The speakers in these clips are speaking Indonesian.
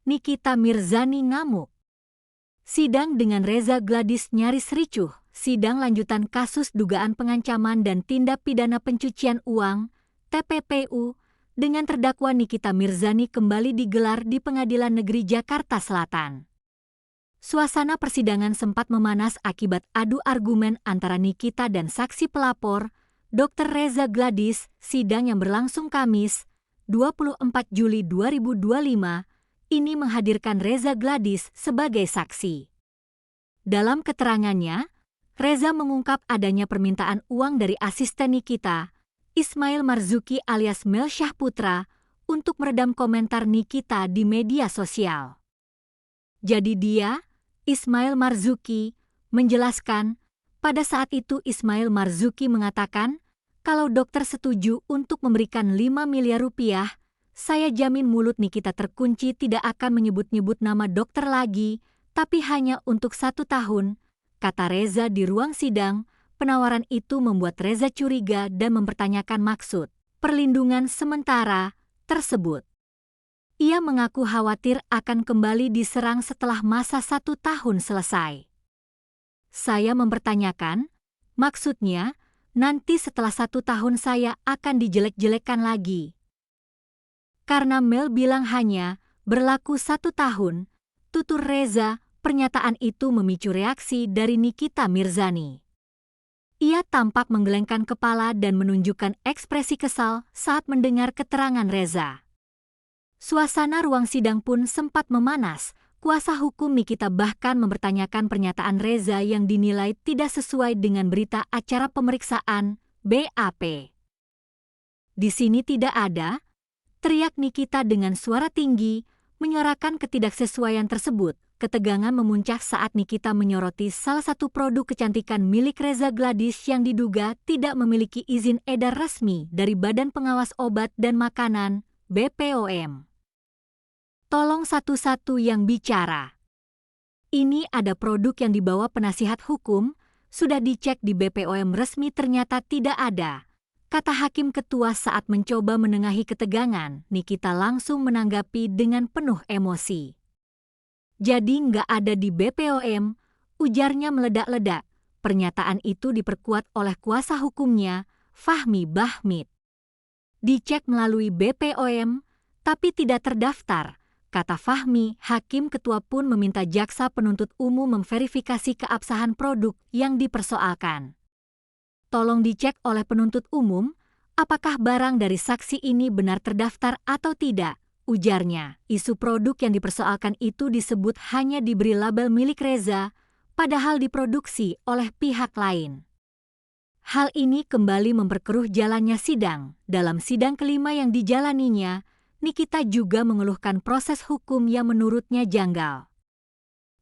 Nikita Mirzani ngamuk. Sidang dengan Reza Gladys nyaris ricuh. Sidang lanjutan kasus dugaan pengancaman dan tindak pidana pencucian uang (TPPU) dengan terdakwa Nikita Mirzani kembali digelar di Pengadilan Negeri Jakarta Selatan. Suasana persidangan sempat memanas akibat adu argumen antara Nikita dan saksi pelapor, Dr. Reza Gladys. Sidang yang berlangsung Kamis, 24 Juli 2025, ini menghadirkan Reza Gladys sebagai saksi. Dalam keterangannya, Reza mengungkap adanya permintaan uang dari asisten Nikita, Ismail Marzuki alias Mel Syahputra, untuk meredam komentar Nikita di media sosial. Jadi dia, Ismail Marzuki, menjelaskan, pada saat itu Ismail Marzuki mengatakan, kalau dokter setuju untuk memberikan 5 miliar rupiah, saya jamin mulut Nikita terkunci tidak akan menyebut-nyebut nama dokter lagi, tapi hanya untuk 1 tahun, kata Reza di ruang sidang. Penawaran itu membuat Reza curiga dan mempertanyakan maksud perlindungan sementara tersebut. Ia mengaku khawatir akan kembali diserang setelah masa 1 tahun selesai. Saya mempertanyakan, maksudnya nanti setelah 1 tahun saya akan dijelek-jelekan lagi. Karena Mel bilang hanya berlaku 1 tahun, tutur Reza. Pernyataan itu memicu reaksi dari Nikita Mirzani. Ia tampak menggelengkan kepala dan menunjukkan ekspresi kesal saat mendengar keterangan Reza. Suasana ruang sidang pun sempat memanas. Kuasa hukum Nikita bahkan mempertanyakan pernyataan Reza yang dinilai tidak sesuai dengan berita acara pemeriksaan BAP. Di sini tidak ada, teriak Nikita dengan suara tinggi, menyuarakan ketidaksesuaian tersebut. Ketegangan memuncak saat Nikita menyoroti salah satu produk kecantikan milik Reza Gladys yang diduga tidak memiliki izin edar resmi dari Badan Pengawas Obat dan Makanan, BPOM. Tolong satu-satu yang bicara. Ini ada produk yang dibawa penasihat hukum, sudah dicek di BPOM resmi ternyata tidak ada, kata Hakim Ketua saat mencoba menengahi ketegangan. Nikita langsung menanggapi dengan penuh emosi. Jadi nggak ada di BPOM, ujarnya meledak-ledak. Pernyataan itu diperkuat oleh kuasa hukumnya, Fahmi Bahmid. Dicek melalui BPOM, tapi tidak terdaftar, kata Fahmi. Hakim Ketua pun meminta jaksa penuntut umum memverifikasi keabsahan produk yang dipersoalkan. Tolong dicek oleh penuntut umum, apakah barang dari saksi ini benar terdaftar atau tidak, ujarnya. Isu produk yang dipersoalkan itu disebut hanya diberi label milik Reza, padahal diproduksi oleh pihak lain. Hal ini kembali memperkeruh jalannya sidang. Dalam sidang kelima yang dijalaninya, Nikita juga mengeluhkan proses hukum yang menurutnya janggal.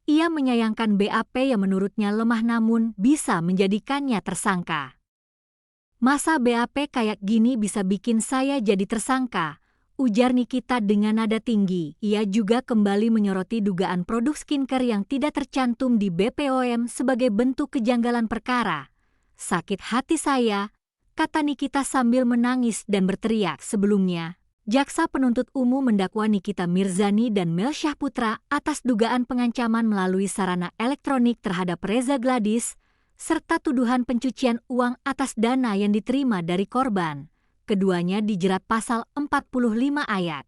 Ia menyayangkan BAP yang menurutnya lemah namun bisa menjadikannya tersangka. Masa BAP kayak gini bisa bikin saya jadi tersangka, ujar Nikita dengan nada tinggi. Ia juga kembali menyoroti dugaan produk skincare yang tidak tercantum di BPOM sebagai bentuk kejanggalan perkara. Sakit hati saya, kata Nikita sambil menangis dan berteriak. Sebelumnya, jaksa penuntut umum mendakwa Nikita Mirzani dan Mel Syahputra atas dugaan pengancaman melalui sarana elektronik terhadap Reza Gladys, serta tuduhan pencucian uang atas dana yang diterima dari korban. Keduanya dijerat pasal 45 ayat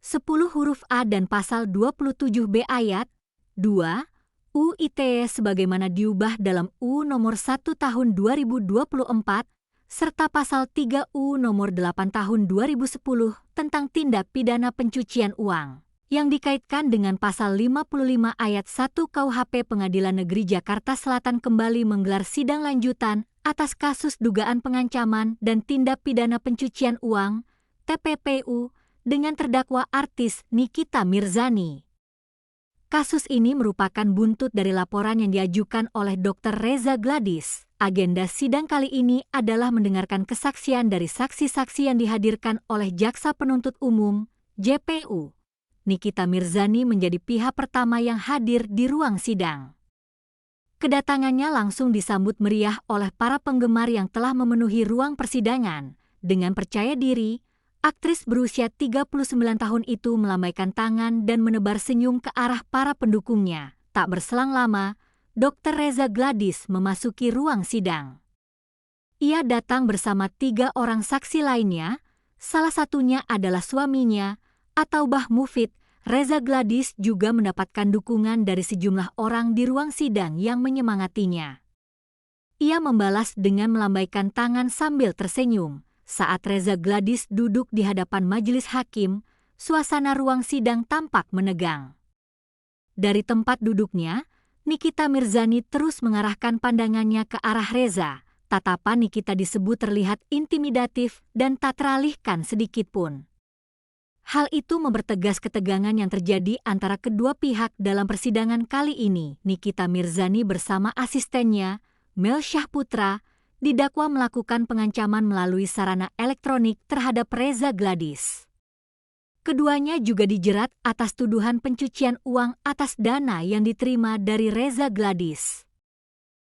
10 huruf A dan pasal 27B ayat 2 UU ITE sebagaimana diubah dalam UU Nomor 1 Tahun 2024 serta pasal 3 UU Nomor 8 Tahun 2010 tentang tindak pidana pencucian uang yang dikaitkan dengan pasal 55 ayat 1 KUHP. Pengadilan Negeri Jakarta Selatan kembali menggelar sidang lanjutan atas kasus dugaan pengancaman dan tindak pidana pencucian uang (TPPU) dengan terdakwa artis Nikita Mirzani. Kasus ini merupakan buntut dari laporan yang diajukan oleh Dr. Reza Gladys. Agenda sidang kali ini adalah mendengarkan kesaksian dari saksi-saksi yang dihadirkan oleh Jaksa Penuntut Umum, JPU. Nikita Mirzani menjadi pihak pertama yang hadir di ruang sidang. Kedatangannya langsung disambut meriah oleh para penggemar yang telah memenuhi ruang persidangan. Dengan percaya diri, Aktris berusia 39 tahun itu melambaikan tangan dan menebar senyum ke arah para pendukungnya. Tak berselang lama, Dr. Reza Gladys memasuki ruang sidang. Ia datang bersama 3 orang saksi lainnya, salah satunya adalah suaminya, atau Bah Mufid. Reza Gladys juga mendapatkan dukungan dari sejumlah orang di ruang sidang yang menyemangatinya. Ia membalas dengan melambaikan tangan sambil tersenyum. Saat Reza Gladys duduk di hadapan majelis hakim, suasana ruang sidang tampak menegang. Dari tempat duduknya, Nikita Mirzani terus mengarahkan pandangannya ke arah Reza. Tatapan Nikita disebut terlihat intimidatif dan tak teralihkan sedikit pun. Hal itu mempertegas ketegangan yang terjadi antara kedua pihak dalam persidangan kali ini. Nikita Mirzani bersama asistennya, Mel Syahputra, didakwa melakukan pengancaman melalui sarana elektronik terhadap Reza Gladys. Keduanya juga dijerat atas tuduhan pencucian uang atas dana yang diterima dari Reza Gladys.